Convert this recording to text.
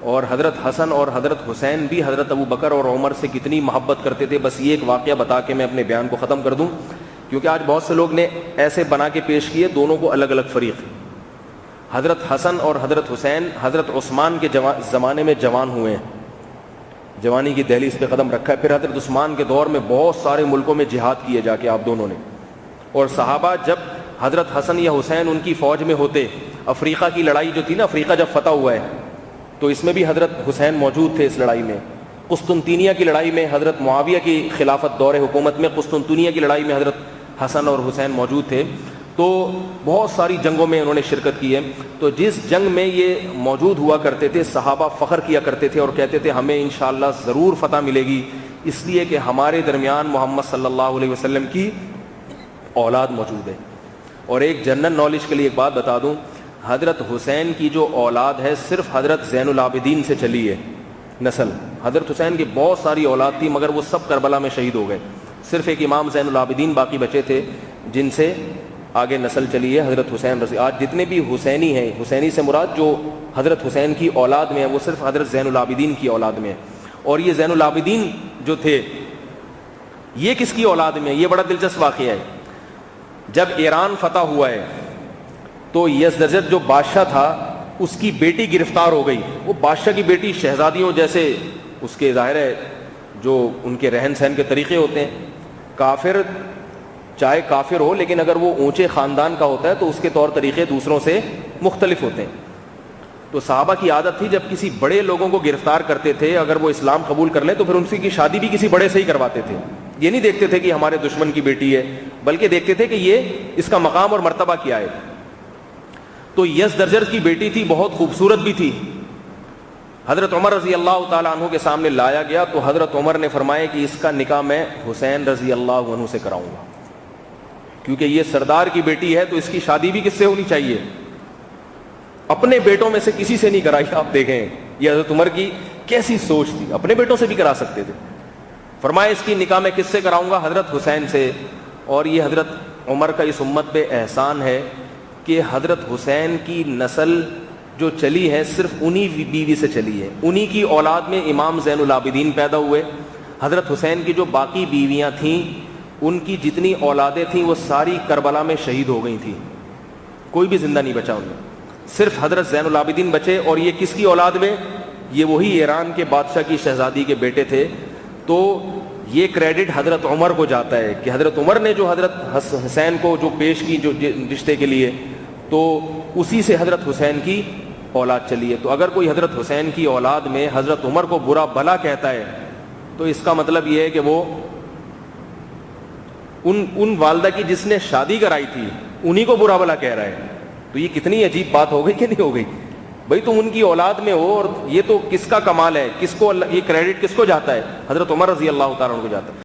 اور حضرت حسن اور حضرت حسین بھی حضرت ابو بکر اور عمر سے کتنی محبت کرتے تھے. بس یہ ایک واقعہ بتا کے میں اپنے بیان کو ختم کر دوں, کیونکہ آج بہت سے لوگ نے ایسے بنا کے پیش کیے دونوں کو الگ الگ فریق. حضرت حسن اور حضرت حسین حضرت عثمان کے زمانے میں جوان ہوئے ہیں, جوانی کی دہلیز پہ قدم رکھا ہے. پھر حضرت عثمان کے دور میں بہت سارے ملکوں میں جہاد کیے جا کے آپ دونوں نے. اور صحابہ جب حضرت حسن یا حسین ان کی فوج میں ہوتے, افریقہ کی لڑائی جو تھی نا, افریقہ جب فتح ہوا ہے تو اس میں بھی حضرت حسین موجود تھے اس لڑائی میں. قسطنطنیہ کی لڑائی میں حضرت معاویہ کی خلافت دور حکومت میں قسطنطنیہ کی لڑائی میں حضرت حسن اور حسین موجود تھے. تو بہت ساری جنگوں میں انہوں نے شرکت کی ہے. تو جس جنگ میں یہ موجود ہوا کرتے تھے صحابہ فخر کیا کرتے تھے اور کہتے تھے ہمیں انشاءاللہ ضرور فتح ملے گی, اس لیے کہ ہمارے درمیان محمد صلی اللہ علیہ وسلم کی اولاد موجود ہے. اور ایک جنرل نالج کے لیے ایک بات بتا دوں, حضرت حسین کی جو اولاد ہے صرف حضرت زین العابدین سے چلی ہے نسل. حضرت حسین کی بہت ساری اولاد تھی مگر وہ سب کربلا میں شہید ہو گئے. صرف ایک امام زین العابدین باقی بچے تھے جن سے آگے نسل چلی ہے حضرت حسین رضی. آج جتنے بھی حسینی ہیں, حسینی سے مراد جو حضرت حسین کی اولاد میں ہے وہ صرف حضرت زین العابدین کی اولاد میں ہے. اور یہ زین العابدین جو تھے یہ کس کی اولاد میں ہے؟ یہ بڑا دلچسپ واقعہ ہے. جب ایران فتح ہوا ہے تو یزدجرد جو بادشاہ تھا اس کی بیٹی گرفتار ہو گئی. وہ بادشاہ کی بیٹی شہزادیوں جیسے اس کے ظاہر ہے جو ان کے رہن سہن کے طریقے ہوتے ہیں, کافر چاہے کافر ہو لیکن اگر وہ اونچے خاندان کا ہوتا ہے تو اس کے طور طریقے دوسروں سے مختلف ہوتے ہیں. تو صحابہ کی عادت تھی جب کسی بڑے لوگوں کو گرفتار کرتے تھے اگر وہ اسلام قبول کر لیں تو پھر ان کی شادی بھی کسی بڑے سے ہی کرواتے تھے. یہ نہیں دیکھتے تھے کہ ہمارے دشمن کی بیٹی ہے, بلکہ دیکھتے تھے کہ یہ اس کا مقام اور مرتبہ کیا ہے. تو یزدجرد کی بیٹی تھی, بہت خوبصورت بھی تھی. حضرت عمر رضی اللہ تعالیٰ عنہ کے سامنے لایا گیا تو حضرت عمر نے فرمایا کہ اس کا نکاح میں حسین رضی اللہ عنہ سے کراؤں گا, کیونکہ یہ سردار کی بیٹی ہے تو اس کی شادی بھی کس سے ہونی چاہیے, اپنے بیٹوں میں سے کسی سے نہیں کرائی. آپ دیکھیں یہ حضرت عمر کی کیسی سوچ تھی, اپنے بیٹوں سے بھی کرا سکتے تھے. فرمایا اس کی نکاح میں کس سے کراؤں گا, حضرت حسین سے. اور یہ حضرت عمر کا اس امت پہ احسان ہے کہ حضرت حسین کی نسل جو چلی ہے صرف انہی بیوی سے چلی ہے, انہی کی اولاد میں امام زین العابدین پیدا ہوئے. حضرت حسین کی جو باقی بیویاں تھیں ان کی جتنی اولادیں تھیں وہ ساری کربلا میں شہید ہو گئی تھیں, کوئی بھی زندہ نہیں بچا ان میں, صرف حضرت زین العابدین بچے. اور یہ کس کی اولاد میں, یہ وہی ایران کے بادشاہ کی شہزادی کے بیٹے تھے. تو یہ کریڈٹ حضرت عمر کو جاتا ہے کہ حضرت عمر نے جو حضرت حسین کو جو پیش کی جو رشتے کے لیے, تو اسی سے حضرت حسین کی اولاد چلی ہے. تو اگر کوئی حضرت حسین کی اولاد میں حضرت عمر کو برا بھلا کہتا ہے تو اس کا مطلب یہ ہے کہ وہ ان والدہ کی جس نے شادی کرائی تھی انہی کو برا بھلا کہہ رہا ہے. تو یہ کتنی عجیب بات ہو گئی کہ نہیں ہو گئی بھائی, تم ان کی اولاد میں ہو. اور یہ تو کس کا کمال ہے, کس کو یہ کریڈٹ کس کو جاتا ہے, حضرت عمر رضی اللہ تعالیٰ عنہ کو جاتا ہے.